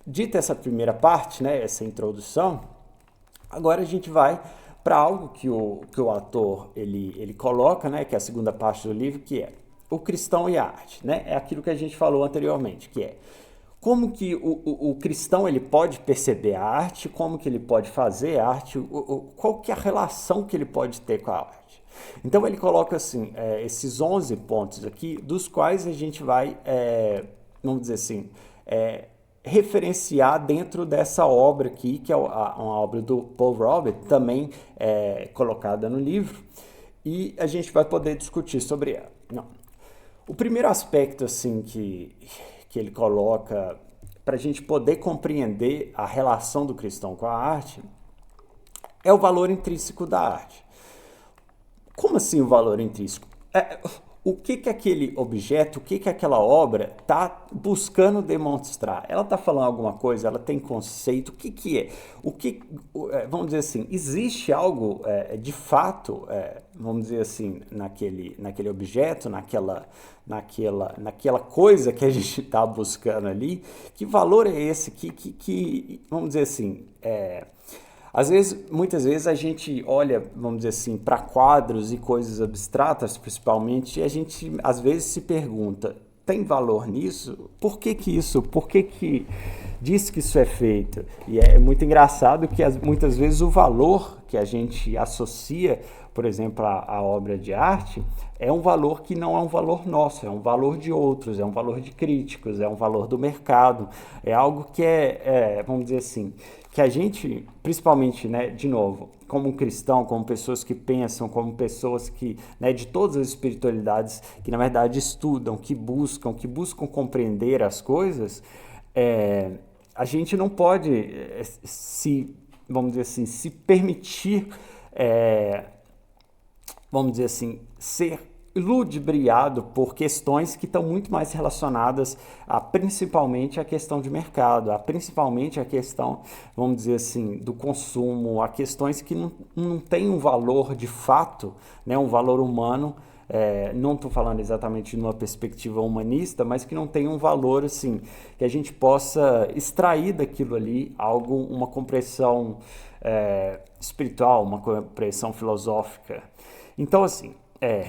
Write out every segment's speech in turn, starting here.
dita essa primeira parte, né, essa introdução, agora a gente vai para algo que o autor ele coloca, né, que é a segunda parte do livro, que é o cristão e a arte, né? É aquilo que a gente falou anteriormente, que é como que o cristão ele pode perceber a arte, como que ele pode fazer a arte, qual que é a relação que ele pode ter com a arte. Então ele coloca assim, esses 11 pontos aqui, dos quais a gente vai, vamos dizer assim, referenciar dentro dessa obra aqui, que é uma obra do Paul Robert, também colocada no livro, e a gente vai poder discutir sobre ela. Não. O primeiro aspecto assim que ele coloca para a gente poder compreender a relação do cristão com a arte é o valor intrínseco da arte. Como assim o valor intrínseco? O que aquele objeto, o que aquela obra está buscando demonstrar? Ela está falando alguma coisa? Ela tem conceito? O que é? Vamos dizer assim, existe algo de fato, vamos dizer assim, naquele objeto, naquela coisa que a gente está buscando ali? Que valor é esse? Vamos dizer assim, muitas vezes a gente olha, vamos dizer assim, para quadros e coisas abstratas, principalmente, e a gente às vezes se pergunta, tem valor nisso? Por que isso? Por que diz que isso é feito? E é muito engraçado que muitas vezes o valor que a gente associa, por exemplo, à obra de arte, é um valor que não é um valor nosso, é um valor de outros, é um valor de críticos, é um valor do mercado, é algo que vamos dizer assim, que a gente, principalmente, né, de novo, como cristão, como pessoas que pensam, como pessoas que, né, de todas as espiritualidades, que na verdade estudam, que buscam compreender as coisas, a gente não pode vamos dizer assim, se permitir, vamos dizer assim, ser ludibriado por questões que estão muito mais relacionadas principalmente a questão de mercado, principalmente a questão, vamos dizer assim, do consumo, a questões que não têm um valor de fato, né, um valor humano, não estou falando exatamente de uma perspectiva humanista, mas que não tem um valor assim, que a gente possa extrair daquilo ali algo, uma compreensão espiritual, uma compreensão filosófica. Então, assim,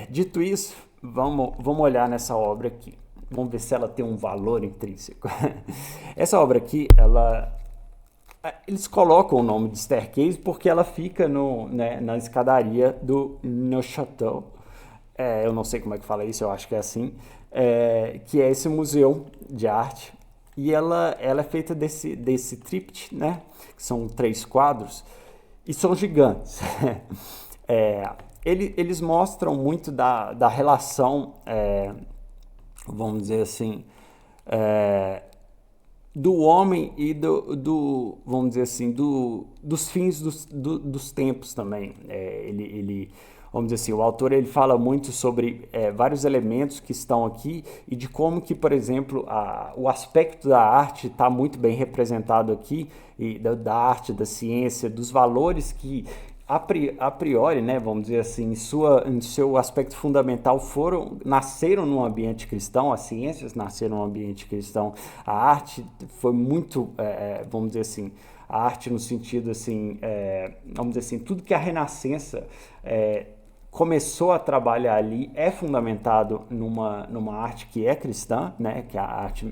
dito isso, vamos olhar nessa obra aqui. Vamos ver se ela tem um valor intrínseco. Essa obra aqui, eles colocam o nome de Staircase porque ela fica na escadaria do Neuchâtel. Eu não sei como é que fala isso, eu acho que é assim. Que é esse museu de arte. E ela é feita desse triptych, né? Que são 3 quadros. E são gigantes. Eles mostram muito da relação, vamos dizer assim, do homem e vamos dizer assim, dos fins dos tempos também. Vamos dizer assim, o autor ele fala muito sobre vários elementos que estão aqui e de como que, por exemplo, o aspecto da arte está muito bem representado aqui, e da arte, da ciência, dos valores que a priori, né, vamos dizer assim, em seu aspecto fundamental nasceram num ambiente cristão, as ciências nasceram num ambiente cristão, a arte foi muito, vamos dizer assim, a arte no sentido assim, vamos dizer assim, tudo que a Renascença começou a trabalhar ali é fundamentado numa arte que é cristã, né, que é a arte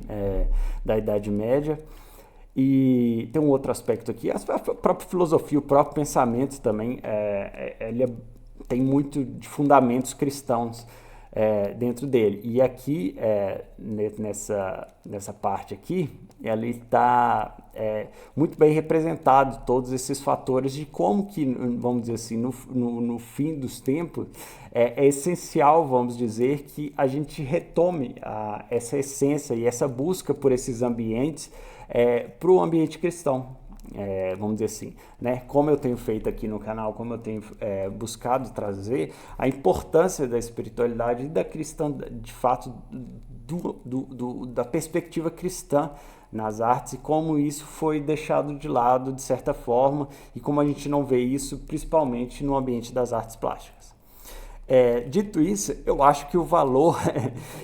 da Idade Média. E tem um outro aspecto aqui, a própria filosofia, o próprio pensamento também, ele tem muito de fundamentos cristãos dentro dele. E aqui, nessa parte aqui, ele está muito bem representado todos esses fatores de como que, vamos dizer assim, no fim dos tempos, é essencial, vamos dizer, que a gente retome essa essência e essa busca por esses ambientes para o ambiente cristão. Vamos dizer assim, né? Como eu tenho feito aqui no canal, como eu tenho buscado trazer a importância da espiritualidade e da cristã, de fato, da perspectiva cristã nas artes e como isso foi deixado de lado de certa forma e como a gente não vê isso principalmente no ambiente das artes plásticas. Dito isso, eu acho que o valor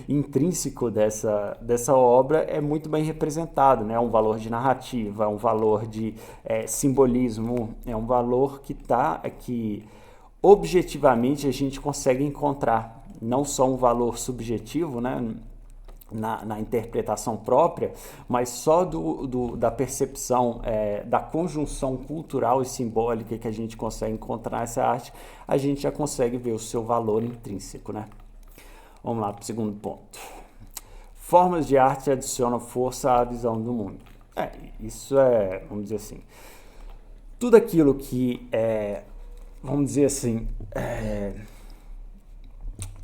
intrínseco dessa obra é muito bem representado, né? É um valor de narrativa, é um valor de simbolismo, é um valor que objetivamente a gente consegue encontrar, não só um valor subjetivo, né? Na interpretação própria, mas só da percepção da conjunção cultural e simbólica que a gente consegue encontrar nessa arte, a gente já consegue ver o seu valor intrínseco, né? Vamos lá para o segundo ponto. Formas de arte adicionam força à visão do mundo. Isso vamos dizer assim, tudo aquilo que vamos dizer assim,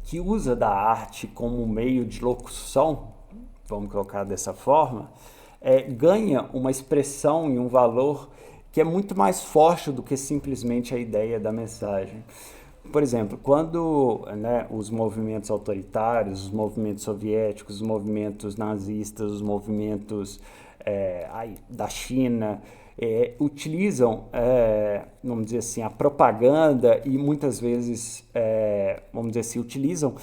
que usa da arte como meio de locução, vamos colocar dessa forma, ganha uma expressão e um valor que é muito mais forte do que simplesmente a ideia da mensagem. Por exemplo, quando os movimentos autoritários, os movimentos soviéticos, os movimentos nazistas, os movimentos da China, utilizam, vamos dizer assim, a propaganda e muitas vezes, vamos dizer assim, utilizam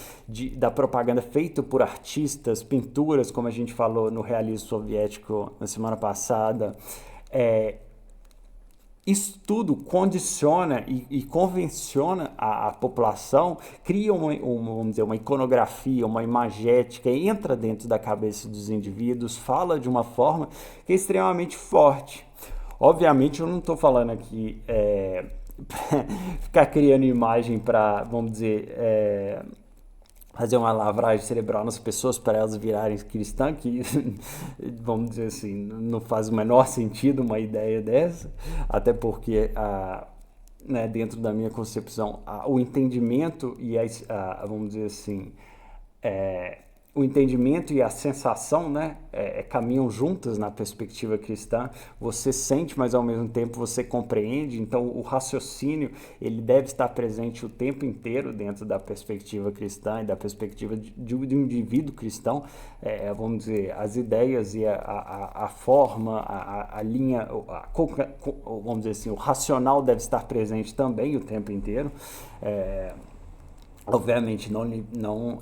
da propaganda feita por artistas, pinturas, como a gente falou no realismo soviético na semana passada. Isso tudo condiciona e convenciona a população, cria vamos dizer, uma iconografia, uma imagética, entra dentro da cabeça dos indivíduos, fala de uma forma que é extremamente forte. Obviamente eu não estou falando aqui ficar criando imagem para, vamos dizer, fazer uma lavragem cerebral nas pessoas para elas virarem cristãs, que, vamos dizer assim, não faz o menor sentido uma ideia dessa, até porque, dentro da minha concepção, o entendimento e vamos dizer assim, o entendimento e a sensação, né, caminham juntas na perspectiva cristã. Você sente, mas ao mesmo tempo você compreende. Então, o raciocínio ele deve estar presente o tempo inteiro dentro da perspectiva cristã e da perspectiva de um indivíduo cristão. Vamos dizer, as ideias e a forma, a linha, vamos dizer assim, o racional deve estar presente também o tempo inteiro. Obviamente, não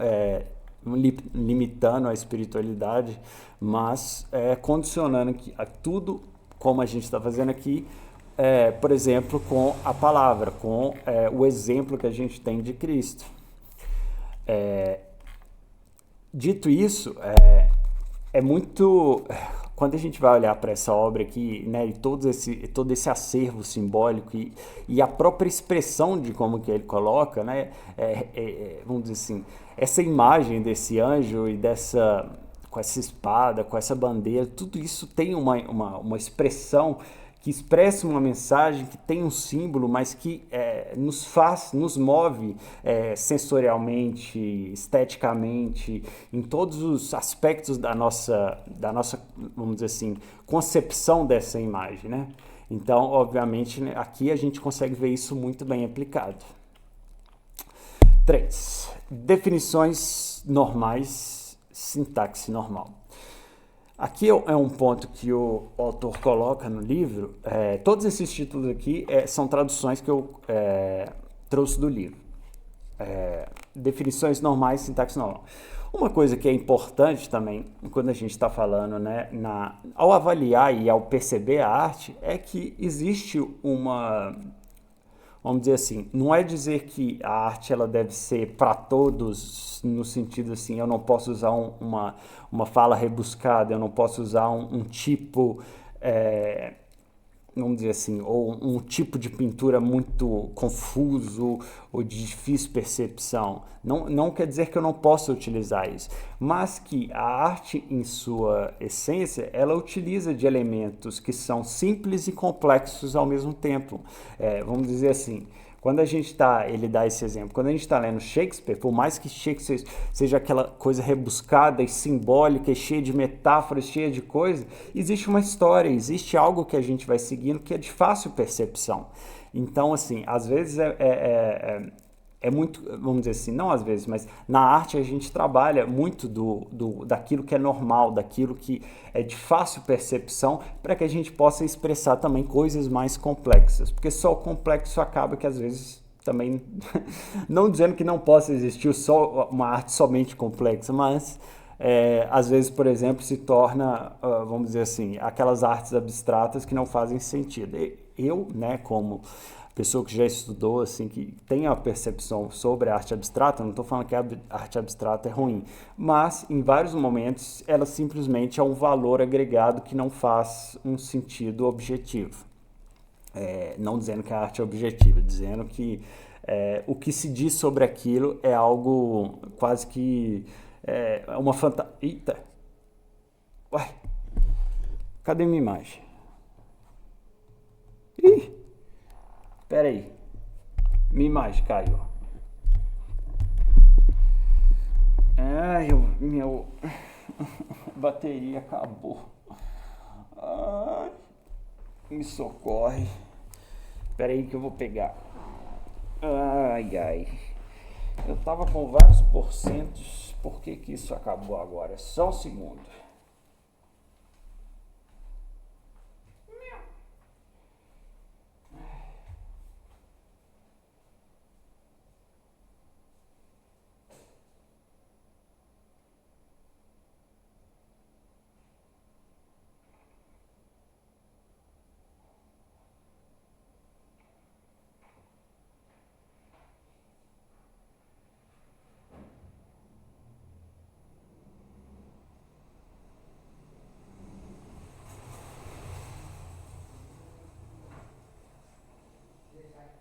limitando a espiritualidade, mas condicionando tudo, como a gente está fazendo aqui, por exemplo, com a palavra, com o exemplo que a gente tem de Cristo. Dito isso, muito... Quando a gente vai olhar para essa obra aqui, né, e todo esse acervo simbólico e a própria expressão de como que ele coloca, né, vamos dizer assim, essa imagem desse anjo e com essa espada, com essa bandeira, tudo isso tem uma expressão que expressa uma mensagem, que tem um símbolo, mas que nos move sensorialmente, esteticamente, em todos os aspectos da nossa, vamos dizer assim, concepção dessa imagem, né? Então, obviamente, né, aqui a gente consegue ver isso muito bem aplicado. 3. Definições normais, sintaxe normal. Aqui é um ponto que o autor coloca no livro. Todos esses títulos aqui são traduções que eu trouxe do livro. Definições normais, sintaxe normal. Uma coisa que é importante também, quando a gente está falando, né, ao avaliar e ao perceber a arte, é que existe vamos dizer assim, não é dizer que a arte ela deve ser para todos, no sentido assim, eu não posso usar uma fala rebuscada, eu não posso usar um tipo, vamos dizer assim, ou um tipo de pintura muito confuso ou de difícil percepção. Não quer dizer que eu não possa utilizar isso, mas que a arte, em sua essência, ela utiliza de elementos que são simples e complexos ao mesmo tempo. Vamos dizer assim, quando a gente ele dá esse exemplo, quando a gente está lendo Shakespeare, por mais que Shakespeare seja aquela coisa rebuscada e simbólica, e cheia de metáforas, cheia de coisa, existe uma história, existe algo que a gente vai seguindo que é de fácil percepção. Então, assim, às vezes é muito, vamos dizer assim, não às vezes, mas na arte a gente trabalha muito daquilo que é normal, daquilo que é de fácil percepção, para que a gente possa expressar também coisas mais complexas, porque só o complexo acaba que às vezes também, não dizendo que não possa existir só uma arte somente complexa, mas às vezes, por exemplo, se torna, vamos dizer assim, aquelas artes abstratas que não fazem sentido. Eu, né, como pessoa que já estudou, assim, que tem a percepção sobre a arte abstrata, não estou falando que a arte abstrata é ruim, mas em vários momentos ela simplesmente é um valor agregado que não faz um sentido objetivo. Não dizendo que a arte é objetiva, dizendo que o que se diz sobre aquilo é algo quase que uma fantasia. Eita! Uai! Cadê minha imagem? Ih! Pera aí. Minha imagem caiu. Meu bateria acabou. Ai, me socorre. Pera aí que eu vou pegar. Ai, ai. Eu tava com vários porcentos. Por que que isso acabou agora? Só um segundo.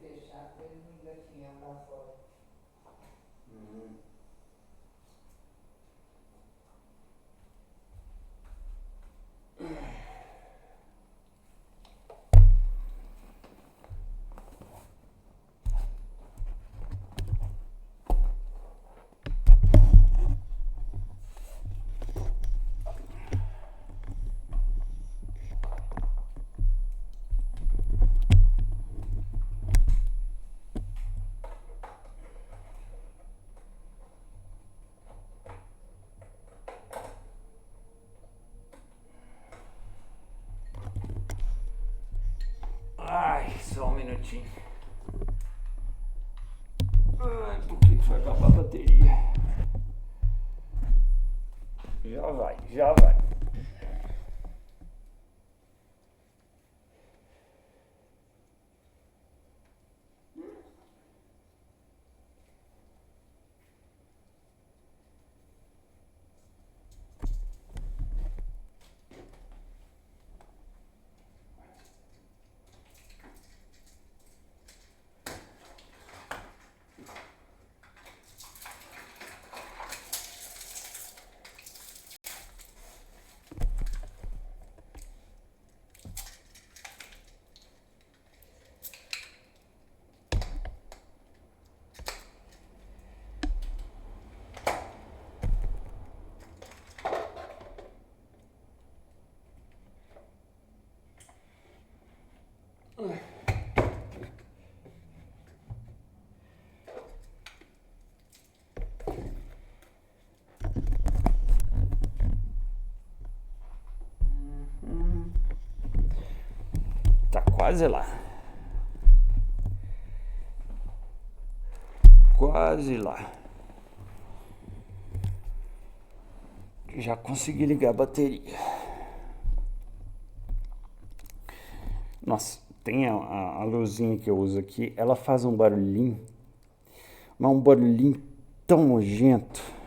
Fechar para ele não engatinhar para fora. Ai, só um minutinho. Ai, por que foi acabar a bateria? Já vai, já vai. Tá quase lá. Quase lá. Já consegui ligar a bateria. Nossa, tem a luzinha que eu uso aqui, ela faz um barulhinho, mas um barulhinho tão nojento.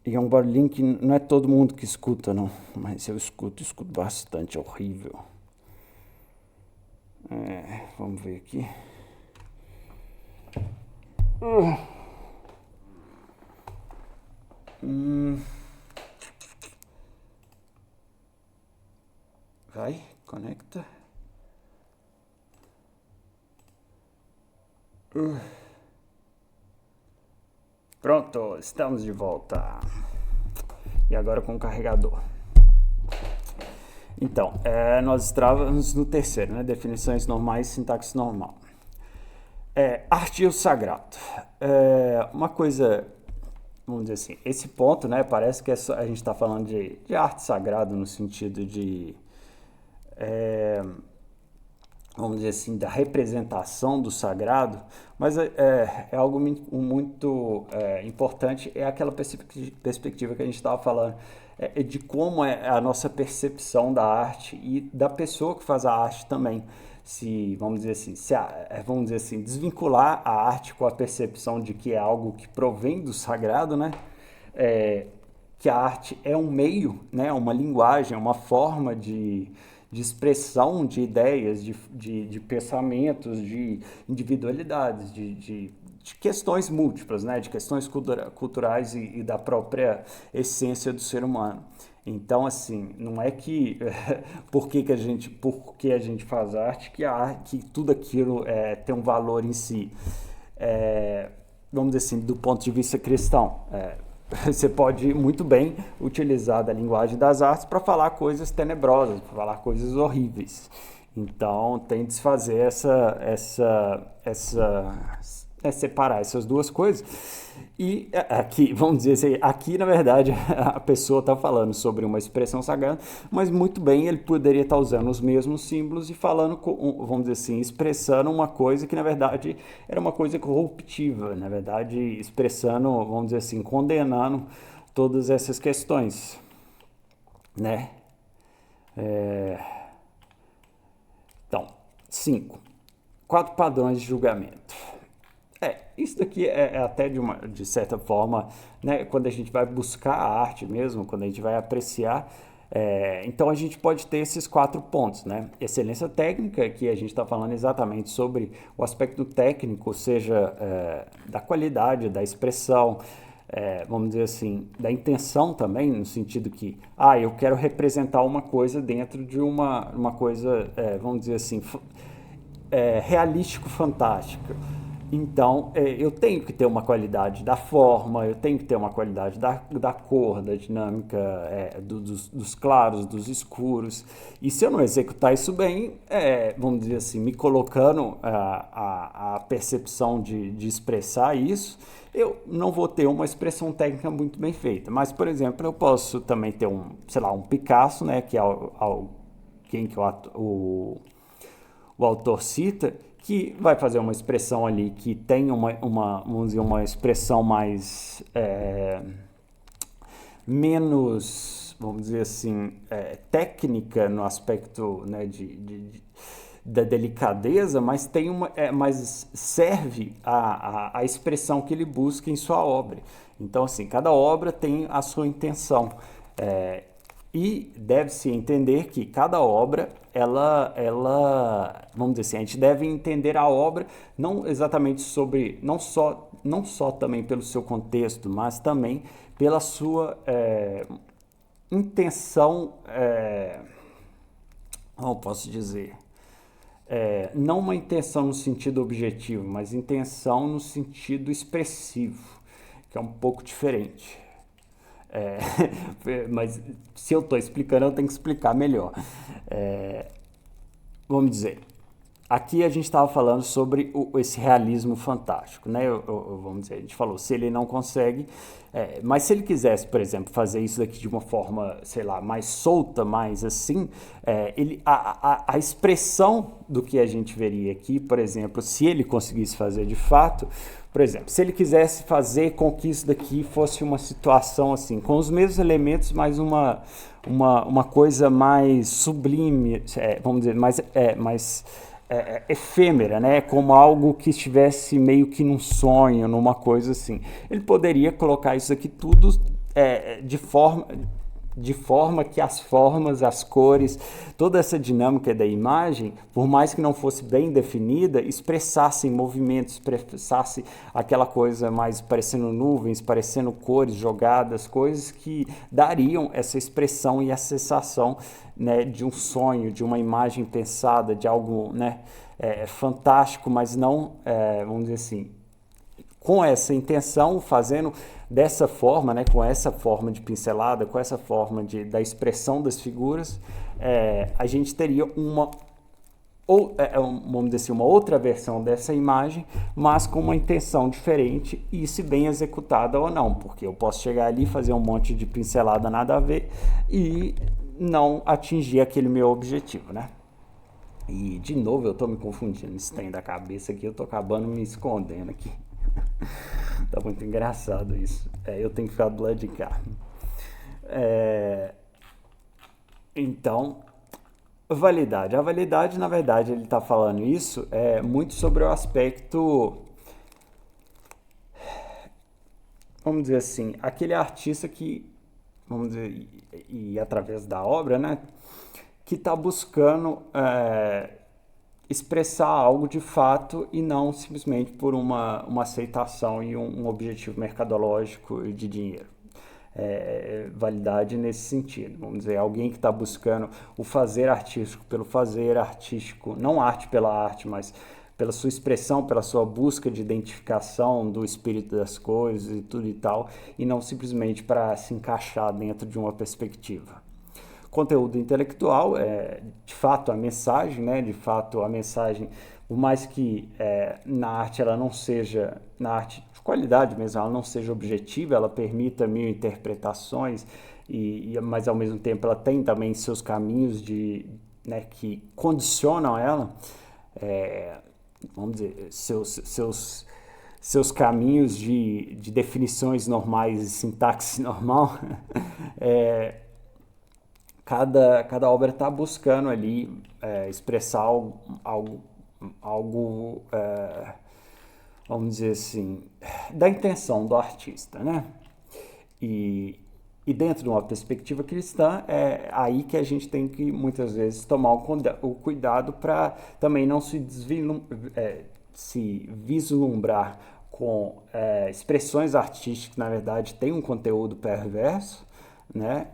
E é um barulhinho que não é todo mundo que escuta, não. Mas eu escuto bastante, é horrível. Vamos ver aqui. Vai, conecta. Pronto, estamos de volta. E agora com o carregador. Então, nós estávamos no terceiro, né? Definições normais, sintaxe normal. Arte e o sagrado. Uma coisa, vamos dizer assim, esse ponto, né? Parece que a gente está falando de arte sagrada no sentido de vamos dizer assim, da representação do sagrado, mas é algo muito importante, é aquela perspectiva que a gente estava falando, de como é a nossa percepção da arte e da pessoa que faz a arte também. Se, vamos dizer assim, vamos dizer assim, desvincular a arte com a percepção de que é algo que provém do sagrado, né? É, que a arte é um meio, né? Uma linguagem, uma forma de expressão de ideias, de pensamentos, de individualidades, de questões múltiplas, né? De questões culturais e da própria essência do ser humano. Então, assim, não é que porque a gente faz arte que tudo aquilo tem um valor em si. Vamos dizer assim, do ponto de vista cristão. Você pode muito bem utilizar da linguagem das artes para falar coisas tenebrosas, para falar coisas horríveis. Então, tem de se fazer separar essas duas coisas. E aqui, vamos dizer assim, aqui na verdade a pessoa está falando sobre uma expressão sagrada, mas muito bem ele poderia estar usando os mesmos símbolos e falando, vamos dizer assim, expressando uma coisa que na verdade era uma coisa corruptiva, na verdade expressando, vamos dizer assim, condenando todas essas questões, né? Então, 5. 4 padrões de julgamento. Isso daqui é até de certa forma, né, quando a gente vai buscar a arte mesmo, quando a gente vai apreciar, então a gente pode ter esses 4 pontos, né? Excelência técnica, que a gente está falando exatamente sobre o aspecto técnico, seja da qualidade, da expressão, vamos dizer assim, da intenção também, no sentido que, eu quero representar uma coisa dentro de uma coisa, vamos dizer assim, realístico fantástica. Então, eu tenho que ter uma qualidade da forma, eu tenho que ter uma qualidade da cor, da dinâmica, dos claros, dos escuros. E se eu não executar isso bem, vamos dizer assim, me colocando a percepção de expressar isso, eu não vou ter uma expressão técnica muito bem feita. Mas, por exemplo, eu posso também ter um Picasso, né, que é quem que o autor cita, que vai fazer uma expressão ali que tem vamos dizer, uma expressão mais menos, vamos dizer assim, técnica no aspecto, né, da delicadeza, mas mas serve a expressão que ele busca em sua obra. Então, assim, cada obra tem a sua intenção. E deve-se entender que cada obra, vamos dizer assim, a gente deve entender a obra não exatamente não só também pelo seu contexto, mas também pela sua intenção, como posso dizer, não uma intenção no sentido objetivo, mas intenção no sentido expressivo, que é um pouco diferente. Mas se eu estou explicando, eu tenho que explicar melhor. Vamos dizer, aqui a gente estava falando sobre esse realismo fantástico, né? Vamos dizer, a gente falou, se ele não consegue, mas se ele quisesse, por exemplo, fazer isso daqui de uma forma, sei lá, mais solta, mais assim, a expressão do que a gente veria aqui, por exemplo, se ele conseguisse fazer de fato, por exemplo, se ele quisesse fazer com que isso daqui fosse uma situação assim, com os mesmos elementos, mas uma coisa mais sublime, vamos dizer, mais efêmera, né? Como algo que estivesse meio que num sonho, numa coisa assim. Ele poderia colocar isso aqui tudo de forma que as formas, as cores, toda essa dinâmica da imagem, por mais que não fosse bem definida, expressasse movimentos, expressasse aquela coisa mais parecendo nuvens, parecendo cores jogadas, coisas que dariam essa expressão e a sensação, né, de um sonho, de uma imagem pensada, de algo, né, fantástico, mas não, vamos dizer assim, com essa intenção, fazendo dessa forma, né, com essa forma de pincelada, com essa forma da expressão das figuras, a gente teria vamos dizer assim, uma outra versão dessa imagem, mas com uma intenção diferente e se bem executada ou não, porque eu posso chegar ali, fazer um monte de pincelada nada a ver e não atingir aquele meu objetivo, né? E, de novo, eu tô me confundindo, esse trem da cabeça aqui, eu tô acabando me escondendo aqui. Tá muito engraçado isso. Eu tenho que ficar do lado de cá. É, então, validade. A validade, na verdade, ele está falando isso muito sobre o aspecto, vamos dizer assim, aquele artista que, vamos dizer, e através da obra, né, que está buscando expressar algo de fato e não simplesmente por uma aceitação e um objetivo mercadológico de dinheiro. Validade nesse sentido. Vamos dizer, alguém que está buscando o fazer artístico pelo fazer artístico, não arte pela arte, mas pela sua expressão, pela sua busca de identificação do espírito das coisas e tudo e tal, e não simplesmente para se encaixar dentro de uma perspectiva. Conteúdo intelectual é de fato a mensagem, né? De fato a mensagem, por mais que na arte ela não seja, na arte de qualidade mesmo, ela não seja objetiva, ela permita mil interpretações, mas ao mesmo tempo ela tem também seus caminhos né, que condicionam ela, vamos dizer, seus caminhos de definições normais e sintaxe normal. Cada obra está buscando ali expressar algo vamos dizer assim, da intenção do artista, né? E, e dentro de uma perspectiva cristã, é aí que a gente tem que muitas vezes tomar o cuidado para também não se vislumbrar com expressões artísticas que na verdade têm um conteúdo perverso, né?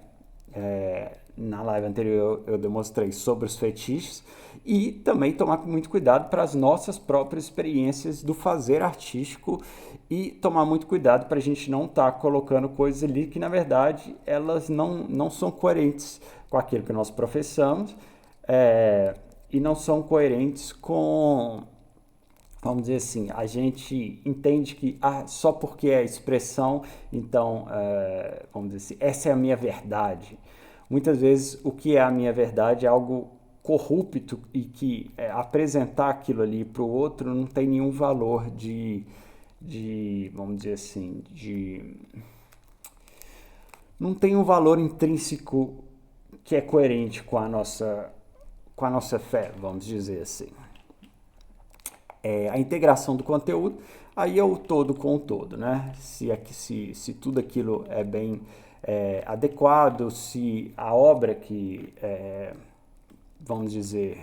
Na live anterior eu demonstrei sobre os fetiches e também tomar muito cuidado para as nossas próprias experiências do fazer artístico e tomar muito cuidado para a gente não estar colocando coisas ali que na verdade elas não são coerentes com aquilo que nós professamos e não são coerentes com, vamos dizer assim, a gente entende que só porque é expressão, então, vamos dizer assim, essa é a minha verdade. Muitas vezes o que é a minha verdade é algo corrupto e que apresentar aquilo ali para o outro não tem nenhum valor vamos dizer assim, não tem um valor intrínseco que é coerente com a nossa fé, vamos dizer assim. A integração do conteúdo, aí é o todo com o todo, né? Se tudo aquilo é bem adequado, se a obra que, vamos dizer,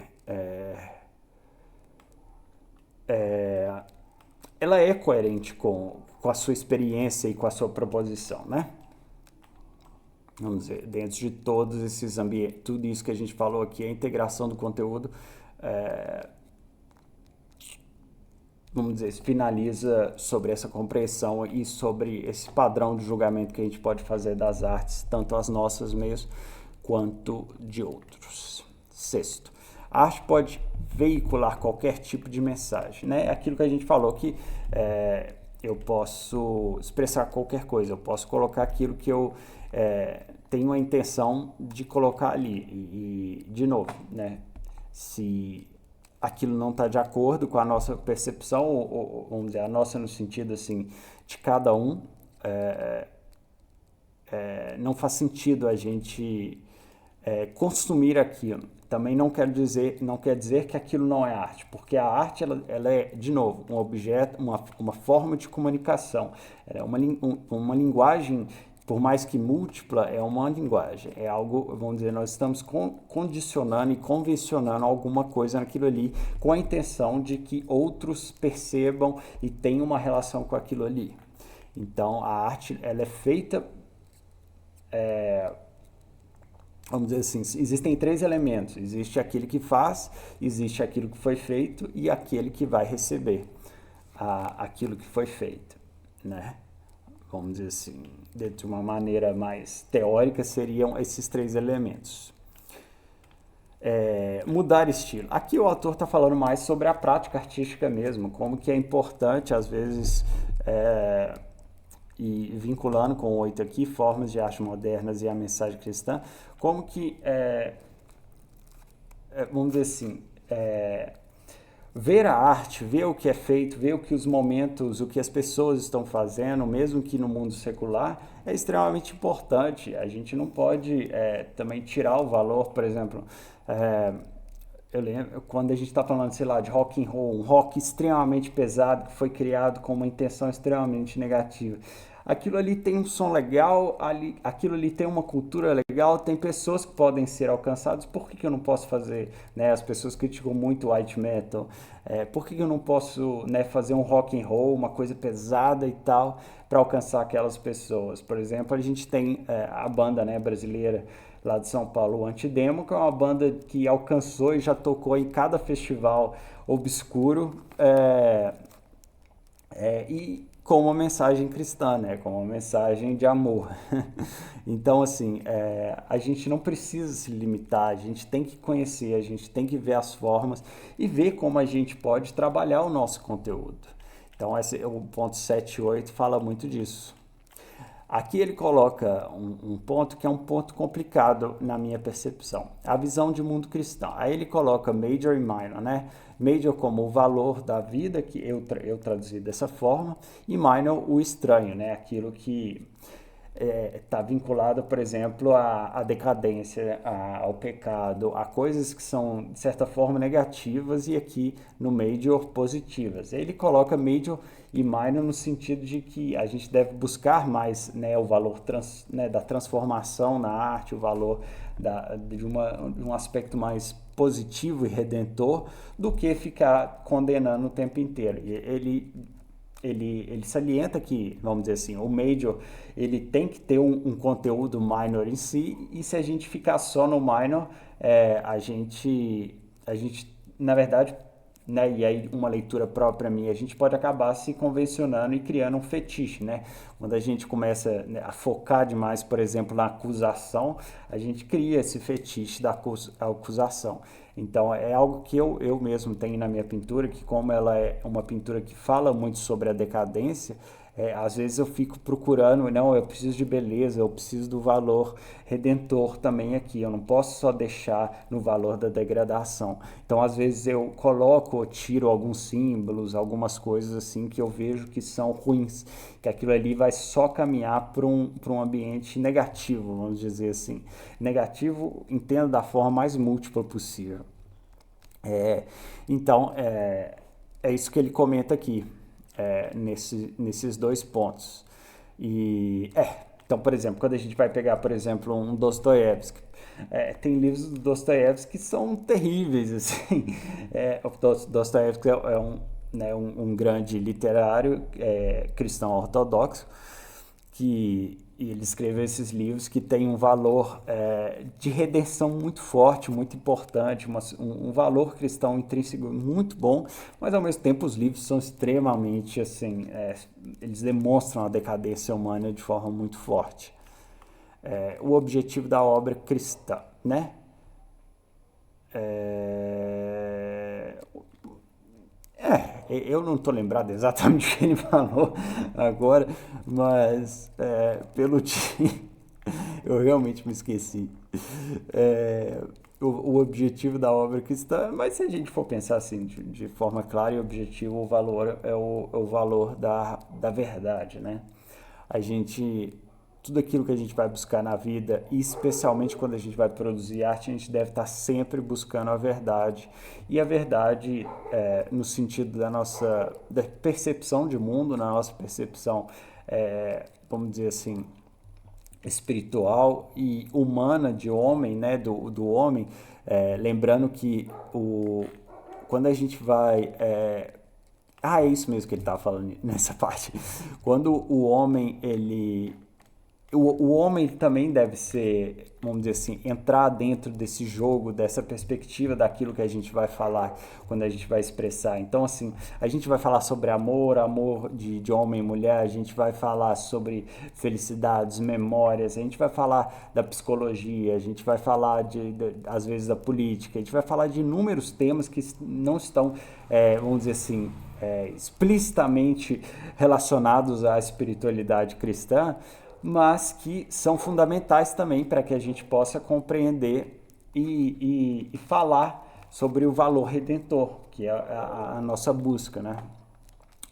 ela é coerente com a sua experiência e com a sua proposição, né? Vamos dizer, dentro de todos esses ambientes, tudo isso que a gente falou aqui, a integração do conteúdo, vamos dizer, finaliza sobre essa compreensão e sobre esse padrão de julgamento que a gente pode fazer das artes, tanto as nossas mesmo, quanto de outros. Sexto, a arte pode veicular qualquer tipo de mensagem, né? Aquilo que a gente falou que eu posso expressar qualquer coisa, eu posso colocar aquilo que eu tenho a intenção de colocar ali. E de novo, né? Se aquilo não está de acordo com a nossa percepção, ou vamos dizer, a nossa no sentido assim, de cada um, não faz sentido a gente consumir aquilo. Também não quer dizer que aquilo não é arte, porque a arte ela é, de novo, um objeto, uma forma de comunicação, é uma linguagem, por mais que múltipla, é uma linguagem, é algo, vamos dizer, nós estamos condicionando e convencionando alguma coisa naquilo ali com a intenção de que outros percebam e tenham uma relação com aquilo ali. Então, a arte, ela é feita, vamos dizer assim, existem três elementos. Existe aquele que faz, existe aquilo que foi feito e aquele que vai receber aquilo que foi feito, né? Vamos dizer assim, de uma maneira mais teórica, seriam esses três elementos. Mudar estilo. Aqui o autor está falando mais sobre a prática artística mesmo, como que é importante, às vezes, e vinculando com o 8 aqui, formas de arte modernas e a mensagem cristã, como que, vamos dizer assim, ver a arte, ver o que é feito, ver o que os momentos, o que as pessoas estão fazendo, mesmo que no mundo secular, é extremamente importante. A gente não pode também tirar o valor, por exemplo, é, eu lembro quando a gente está falando, sei lá, de rock and roll, um rock extremamente pesado que foi criado com uma intenção extremamente negativa. Aquilo ali tem um som legal, aquilo ali tem uma cultura legal, tem pessoas que podem ser alcançadas, por que, que eu não posso fazer? Né? As pessoas criticam muito o white metal, por que, que eu não posso, né, fazer um rock and roll, uma coisa pesada e tal, para alcançar aquelas pessoas? Por exemplo, a gente tem a banda, né, brasileira lá de São Paulo, o Antidemo, que é uma banda que alcançou e já tocou em cada festival obscuro, e com uma mensagem cristã, né? Com uma mensagem de amor. Então, assim, a gente não precisa se limitar, a gente tem que conhecer, a gente tem que ver as formas e ver como a gente pode trabalhar o nosso conteúdo. Então, o ponto 7 e 8 fala muito disso. Aqui ele coloca um ponto que é um ponto complicado na minha percepção, a visão de mundo cristão. Aí ele coloca major e minor, né? Major como o valor da vida, que eu traduzi dessa forma, e minor o estranho, né? Aquilo que está vinculado, por exemplo, à decadência, ao pecado, a coisas que são, de certa forma, negativas e aqui no major positivas. Ele coloca major e minor no sentido de que a gente deve buscar mais, né, o valor da transformação na arte, o valor de um aspecto mais positivo e redentor do que ficar condenando o tempo inteiro. Ele salienta que, vamos dizer assim, o major ele tem que ter um conteúdo minor em si, e se a gente ficar só no minor, a gente, na verdade, né, e aí uma leitura própria minha, a gente pode acabar se convencionando e criando um fetiche, né? Quando a gente começa, né, a focar demais, por exemplo, na acusação, a gente cria esse fetiche da acusação. Então é algo que eu mesmo tenho na minha pintura, que como ela é uma pintura que fala muito sobre a decadência, às vezes eu fico procurando, não, eu preciso de beleza, eu preciso do valor redentor também aqui, eu não posso só deixar no valor da degradação. Então às vezes eu coloco ou tiro alguns símbolos, algumas coisas assim que eu vejo que são ruins, que aquilo ali vai só caminhar para um ambiente negativo, vamos dizer assim. Negativo, entendo da forma mais múltipla possível. É, então, é isso que ele comenta aqui, nesses dois pontos. Então, por exemplo, quando a gente vai pegar, por exemplo, um Dostoiévski, tem livros do Dostoiévski que são terríveis, assim. O Dostoiévski um grande literário cristão ortodoxo, que ele escreveu esses livros que têm um valor de redenção muito forte, muito importante, um valor cristão intrínseco muito bom, mas ao mesmo tempo os livros são extremamente, assim, eles demonstram a decadência humana de forma muito forte. O objetivo da obra cristã, né? Eu não estou lembrado exatamente o que ele falou agora, mas pelo time eu realmente me esqueci. O objetivo da obra cristã, mas se a gente for pensar assim de forma clara e objetiva, o valor é o valor da verdade, né? A gente tudo aquilo que a gente vai buscar na vida, e especialmente quando a gente vai produzir arte, a gente deve estar sempre buscando a verdade. E a verdade no sentido da percepção de mundo, na nossa percepção, vamos dizer assim, espiritual e humana de homem, né, do homem, lembrando que quando a gente vai... é isso mesmo que ele estava falando nessa parte. Quando o homem, o homem também deve ser, vamos dizer assim, entrar dentro desse jogo, dessa perspectiva daquilo que a gente vai falar quando a gente vai expressar. Então, assim, a gente vai falar sobre amor de homem e mulher, a gente vai falar sobre felicidades, memórias, a gente vai falar da psicologia, a gente vai falar, às vezes, da política, a gente vai falar de inúmeros temas que não estão, vamos dizer assim, explicitamente relacionados à espiritualidade cristã, mas que são fundamentais também para que a gente possa compreender e falar sobre o valor redentor, que é a nossa busca, né?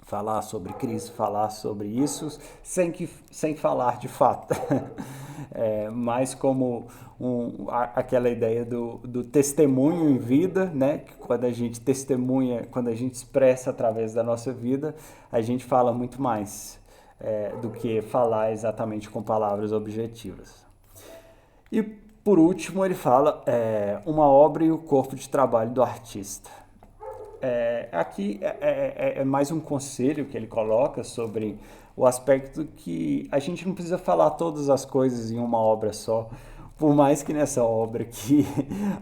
Falar sobre Cristo, falar sobre isso, sem falar de fato. Mais como aquela ideia do testemunho em vida, né? Que quando a gente testemunha, quando a gente expressa através da nossa vida, a gente fala muito mais do que falar exatamente com palavras objetivas. E por último ele fala uma obra e o corpo de trabalho do artista. Aqui é mais um conselho que ele coloca sobre o aspecto que a gente não precisa falar todas as coisas em uma obra só, por mais que nessa obra aqui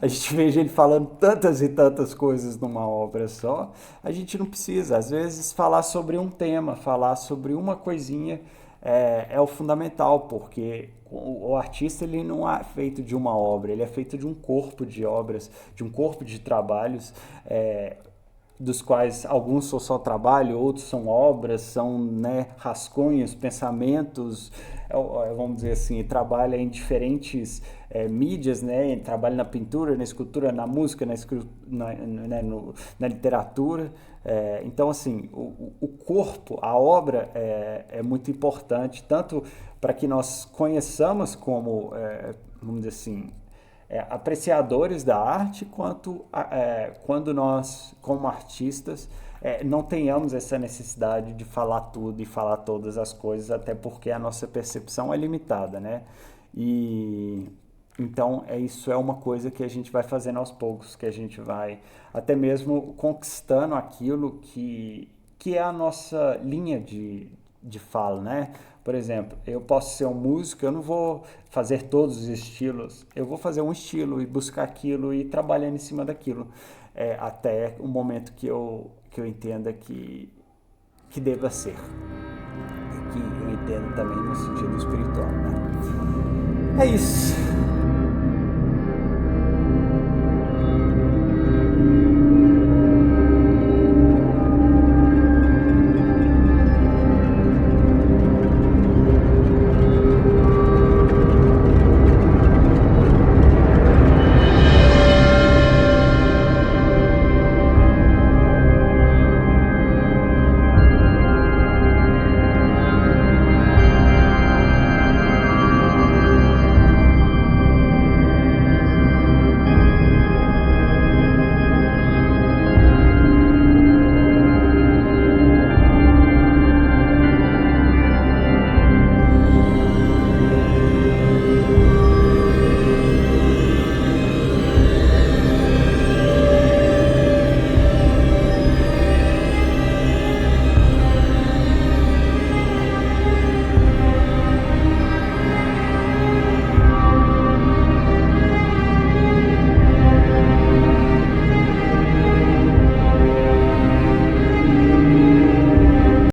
a gente veja ele falando tantas e tantas coisas numa obra só, a gente não precisa, às vezes, falar sobre um tema, falar sobre uma coisinha é o fundamental, porque o artista ele não é feito de uma obra, ele é feito de um corpo de obras, de um corpo de trabalhos, dos quais alguns são só trabalho, outros são obras, são, né, rascunhos, pensamentos, vamos dizer assim, trabalha em diferentes mídias, né, trabalha na pintura, na escultura, na música, na literatura. Então, assim, o corpo, a obra é muito importante, tanto para que nós conheçamos como, vamos dizer assim, apreciadores da arte, quanto quando nós, como artistas, não tenhamos essa necessidade de falar tudo e falar todas as coisas, até porque a nossa percepção é limitada, né? E então isso é uma coisa que a gente vai fazendo aos poucos, que a gente vai até mesmo conquistando aquilo que é a nossa linha de fala, né? Por exemplo, eu posso ser um músico, eu não vou fazer todos os estilos, eu vou fazer um estilo e buscar aquilo e trabalhando em cima daquilo, até o momento que eu entenda que deva ser, e que eu entendo também no sentido espiritual, né? É isso.